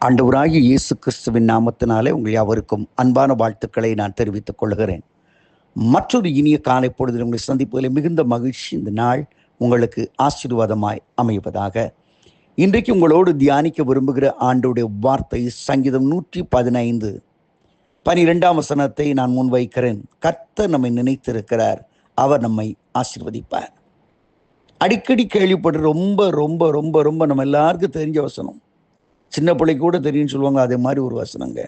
ஆண்டவராகிய இயேசு கிறிஸ்துவின் நாமத்தினாலே உங்கள் யாவருக்கும் அன்பான வாழ்த்துக்களை நான் தெரிவித்துக் கொள்கிறேன். மற்றொரு இனிய காலை பொழுதில் உங்களை சந்திப்பதில் மிகுந்த மகிழ்ச்சி. இந்த நாள் உங்களுக்கு ஆசீர்வாதமாய் அமைவதாக. இன்றைக்கு உங்களோடு தியானிக்க விரும்புகிற ஆண்டோடைய வார்த்தை சங்கீதம் 115:12 வசனத்தை நான் முன்வைக்கிறேன். கர்த்தர் நம்மை நினைத்திருக்கிறார், அவர் நம்மை ஆசீர்வதிப்பார். அடிக்கடி கேள்விப்பட்டு ரொம்ப ரொம்ப ரொம்ப ரொம்ப நம்ம எல்லாருக்கும் தெரிஞ்ச வசனம், சின்ன பிள்ளைக்கு கூட தெரியும்னு சொல்லுவாங்க, அதே மாதிரி ஒரு வசனங்க.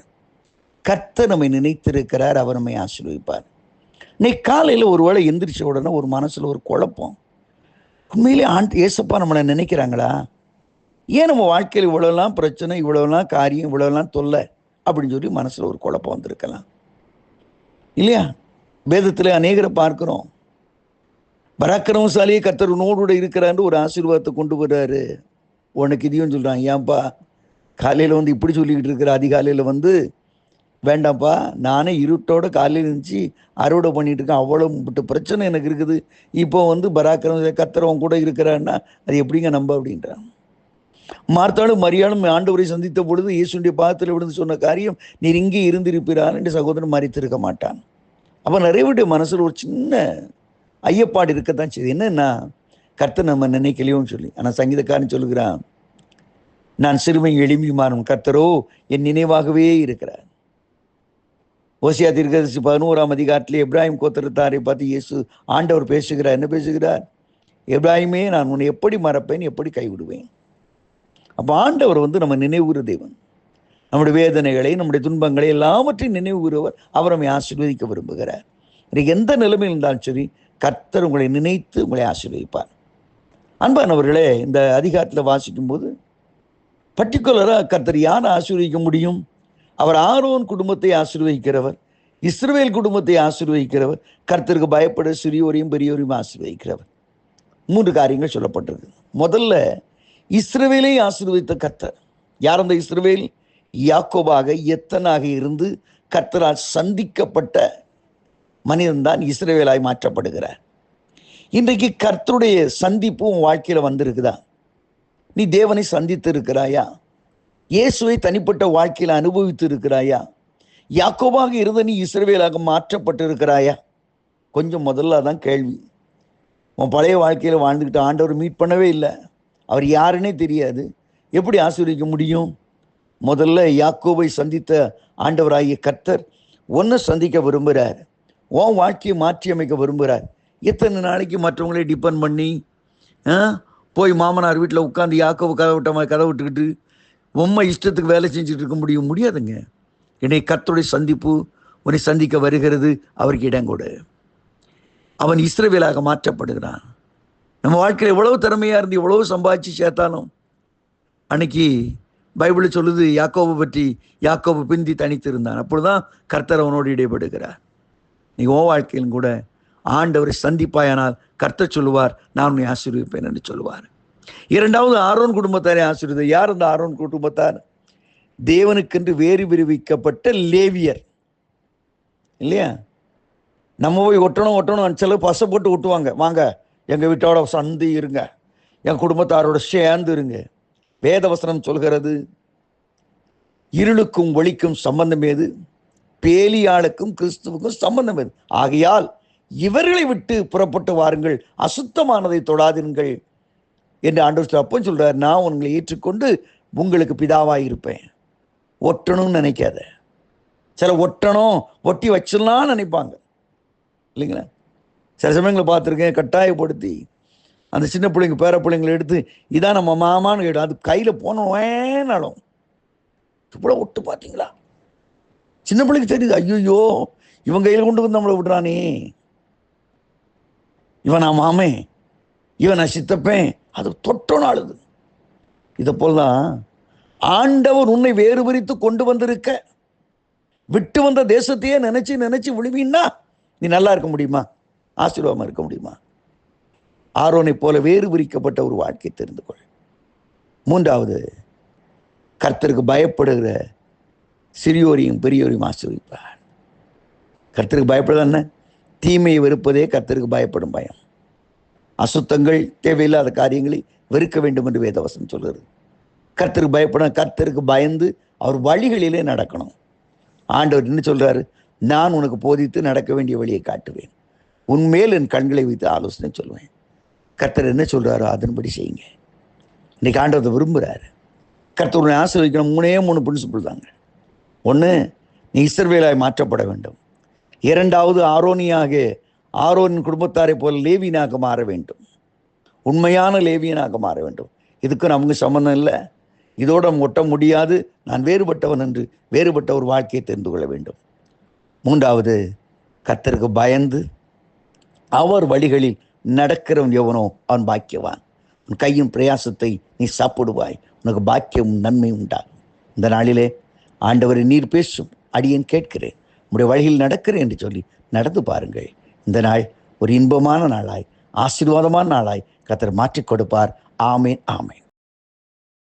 கர்த்தர் நம்மை நினைத்திருக்கிறார், அவர் நம்மை ஆசீர்வதிப்பார். இன்னைக்கு காலையில் ஒரு வேளை எந்திரிச்ச உடனே ஒரு மனசில் ஒரு குழப்பம். உண்மையிலே ஏசப்பா நம்மளை நினைக்கிறாங்களா? ஏன் நம்ம வாழ்க்கையில் இவ்வளோலாம் பிரச்சனை, இவ்வளோலாம் காரியம், இவ்வளோலாம் தொல்லை அப்படின்னு சொல்லி மனசில் ஒரு குழப்பம் வந்திருக்கலாம் இல்லையா? வேதத்தில் அநேகரை பார்க்கிறோம். பராக்கிரமசாலியே கர்த்தர் உன்னோடு இருக்கிறான்னு ஒரு ஆசீர்வாதத்தை கொண்டு வர்றாரு. உனக்கு இதையும் சொல்கிறான், ஏன்பா காலையில் வந்து இப்படி சொல்லிக்கிட்டு இருக்கிற, அதிகாலையில் வந்து வேண்டாம்ப்பா, நானே இருட்டோட காலையில் இருந்துச்சு அறுவடை பண்ணிட்டு இருக்கேன், அவ்வளோ பிரச்சனை எனக்கு இருக்குது, இப்போ வந்து பராக்கிரம கர்த்தரவன் கூட இருக்கிறான்னா அது எப்படிங்க நம்ப அப்படின்றான். மார்த்தாலும் மரியாளும் ஆண்டவரை சந்தித்த பொழுது இயேசுடைய பாதத்தில் விழுந்து சொன்ன காரியம், நீர் இங்கே இருந்திருப்பார் என்று சகோதரன் மறித்திருக்க மாட்டான். அப்போ நிறைய மனசில் ஒரு சின்ன ஐயப்பாடு இருக்கத்தான் செய்யுது. என்னன்னா, கர்த்தர் நம்ம நினைக்கலையோன்னு சொல்லி. ஆனால் சங்கீதக்காரன் சொல்லுகிறான், நான் சிறுமை எளிமையுமானும் கர்த்தரோ என் நினைவாகவே இருக்கிறார். ஓசியா தீர்க்கதரிசி 11ஆம் அதிகாரத்திலே எப்ராஹிம் கோத்திரத்தாரை பார்த்து இயேசு ஆண்டவர் பேசுகிறார். என்ன பேசுகிறார்? எப்ராஹிமே, நான் உன்னை எப்படி மறப்பேன், எப்படி கைவிடுவேன்? அப்போ ஆண்டவர் வந்து நம்ம நினைவுகிற தேவன். நம்முடைய வேதனைகளை, நம்முடைய துன்பங்களை எல்லாவற்றையும் நினைவுகிறவர். அவர் நம்மை ஆசீர்வதிக்க விரும்புகிறார். இன்றைக்கு எந்த நிலைமையில் இருந்தாலும் சரி, கர்த்தர் உங்களை நினைத்து உங்களை ஆசீர்வதிப்பார். அன்பானவர்களே, இந்த அதிகாரத்தில் வாசிக்கும் போது பர்டிகுலராக கர்த்தர் யாரை ஆசீர்வதிக்க முடியும்? அவர் ஆரோன் குடும்பத்தை ஆசீர்வதிக்கிறவர், இஸ்ரவேல் குடும்பத்தை ஆசீர்வதிக்கிறவர், கர்த்தருக்கு பயப்பட சிறியோரையும் பெரியோரையும் ஆசீர்வதிக்கிறவர். 3 காரியங்கள் சொல்லப்பட்டிருக்கு. முதல்ல இஸ்ரவேலை ஆசீர்வதித்த கர்த்தர். யார் அந்த இஸ்ரவேல்? யாக்கோபாக எத்தனாக இருந்து கர்த்தரால் சந்திக்கப்பட்ட மனிதன்தான் இஸ்ரவேலாய் மாற்றப்படுகிறார். இன்றைக்கு கர்த்தருடைய சந்திப்பு உன் வாழ்க்கையில் வந்திருக்குதா? நீ தேவனை சந்தித்து இருக்கிறாயா? இயேசுவை தனிப்பட்ட வாழ்க்கையில் அனுபவித்து இருக்கிறாயா? யாக்கோபாக இருந்த நீ இஸ்ரவேலாக மாற்றப்பட்டு இருக்கிறாயா? கொஞ்சம் முதல்ல தான் கேள்வி. உன் பழைய வாழ்க்கையில் வாழ்ந்துக்கிட்ட ஆண்டவர் மீட் பண்ணவே இல்லை, அவர் யாருன்னே தெரியாது, எப்படி ஆசீர்வதிக்க முடியும்? முதல்ல யாக்கோபை சந்தித்த ஆண்டவராகிய கர்த்தர் ஒன்று சந்திக்க விரும்புகிறார். உன் வாழ்க்கையை மாற்றி அமைக்க விரும்புகிறார். எத்தனை நாளைக்கு மற்றவங்களே டிபெண்ட் பண்ணி போய் மாமனார் வீட்டில் உட்காந்து யாக்கோபு கதை விட்ட மாதிரி கதை விட்டுக்கிட்டு உண்மை இஷ்டத்துக்கு வேலை செஞ்சுட்டு இருக்க முடியாதுங்க. இன்னைக்கு கர்த்தருடைய சந்திப்பு உன்னை சந்திக்க வருகிறது. அவருக்கு இடம் கொடு. அவன் இஸ்ரவேலாக மாற்றப்படுகிறான். நம்ம வாழ்க்கையில் எவ்வளவு திறமையாக இருந்து எவ்வளவு சம்பாதிச்சு சேர்த்தாலும், அன்னைக்கு பைபிள் சொல்லுது யாக்கோபை பற்றி, யாக்கோபு பிந்தி தனித்து இருந்தான். அப்பொழுதுதான் கர்த்தர் அவனோடு இடைப்படுகிறார். நீ உன் வாழ்க்கையிலும் கூட ஆண்டவரை சந்திப்பாயானால் கர்த்தர் சொல்லுவார், நான் உன்னை ஆசீர்வதிப்பேன் என்று சொல்லுவார். இரண்டாவது, ஆரோன் குடும்பத்தாரை ஆசீர்வதி. யார் அந்த ஆரோன் குடும்பத்தார்? தேவனுக்கென்று வேறு விரிவிக்கப்பட்ட லேவியர் இல்லையா? நம்ம போய் ஒட்டணும் சில பசை போட்டு ஒட்டுவாங்க, வாங்க எங்கள் வீட்டோட சந்தி இருங்க, என் குடும்பத்தாரோட சேர்ந்து இருங்க. வேதவசனம் சொல்கிறது, இருளுக்கும் ஒளிக்கும் சம்பந்தம் ஏது? பேலியாளுக்கும் கிறிஸ்துவுக்கும் சம்பந்தம் ஏது? ஆகையால் இவர்களை விட்டு புறப்பட்டு வாருங்கள், அசுத்தமானதை தொடாதீர்கள் என்று ஆண்டவர் அப்போ சொல்றார், நான் உங்களை ஏற்றுக்கொண்டு உங்களுக்கு பிதாவாக இருப்பேன். ஒட்டணும்னு நினைக்காத. சில ஒட்டி வச்சிடலாம் நினைப்பாங்க இல்லைங்களா? சில சமயங்களை பார்த்துருக்கேன், கட்டாயப்படுத்தி அந்த சின்ன பிள்ளைங்க பேர பிள்ளைங்களை எடுத்து இதான் நம்ம மாமான்னு கேட்டோம், அது கையில் போனோம் இப்படி ஒட்டு பார்த்தீங்களா? சின்ன பிள்ளைக்கு தெரியுது, ஐயோ இவன் கையில் கொண்டு வந்து நம்மளை விடுறானே, இவன் நான் மாமே, இவன் நான் சித்தப்பேன், அது தொட்டோன்னு ஆளுது. இதை போல்தான் ஆண்டவர் உன்னை வேறு பிரித்து கொண்டு வந்திருக்க, விட்டு வந்த தேசத்தையே நினைச்சு விழுவீன்னா நீ நல்லா இருக்க முடியுமா? ஆசீர்வாதமா இருக்க முடியுமா? ஆரோனை போல வேறு பிரிக்கப்பட்ட ஒரு வாழ்க்கை தெரிந்து கொள். மூன்றாவது, கர்த்தருக்கு பயப்படுகிற சிறியோரையும் பெரியோரையும் ஆசீர்வதிப்பார். கர்த்தருக்கு பயப்படுறது என்ன? தீமையை வெறுப்பதே கர்த்தருக்கு பயப்படும் பயம். அசுத்தங்கள், தேவையில்லாத காரியங்களை வெறுக்க வேண்டும் என்று வேதவசனம் சொல்கிறது. கர்த்தருக்கு பயப்படணும், கர்த்தருக்கு பயந்து அவர் வழிகளிலே நடக்கணும். ஆண்டவர் என்ன சொல்றாரு? நான் உனக்கு போதித்து நடக்க வேண்டிய வழியை காட்டுவேன், உன்மேல் என் கண்களை வைத்து ஆலோசனை சொல்லுவேன். கர்த்தர் என்ன சொல்றாரோ அதன்படி செய்யுங்க. இன்னைக்கு ஆண்டவர் விரும்புகிறாரு. கர்த்தர் உன்னை ஆசீர்வதிக்கணும். 3 பிரின்சிபிள் தாங்க. ஒன்று, நீ இஸ்ரவேலாய் மாற்றப்பட வேண்டும். இரண்டாவது, ஆரோனின் குடும்பத்தாரை போல லேவியனாக மாற வேண்டும். உண்மையான லேவியனாக மாற வேண்டும். இதுக்கு நமக்கு சம்மந்தம் இல்லை, இதோட ஒட்ட முடியாது. நான் வேறுபட்டவன் என்று வேறுபட்ட ஒரு வாழ்க்கையை தெரிந்து கொள்ள வேண்டும். மூன்றாவது, கர்த்தருக்கு பயந்து அவர் வழிகளில் நடக்கிறவன் எவனோ அவன் பாக்கியவான். உன் கையின் பிரயாசத்தை நீ சாப்பிடுவாய், உனக்கு பாக்கியம் நன்மை உண்டாகும். இந்த நாளிலே ஆண்டவரை நீர் பேசும், அடியேன் கேட்கிறேன், உங்களுடைய வழியில் நடக்கிறேன் என்று சொல்லி நடந்து பாருங்கள். இந்த நாள் ஒரு இன்பமான நாளாய், ஆசீர்வாதமான நாளாய் கர்த்தர் மாற்றிக் கொடுப்பார். ஆமேன், ஆமேன்.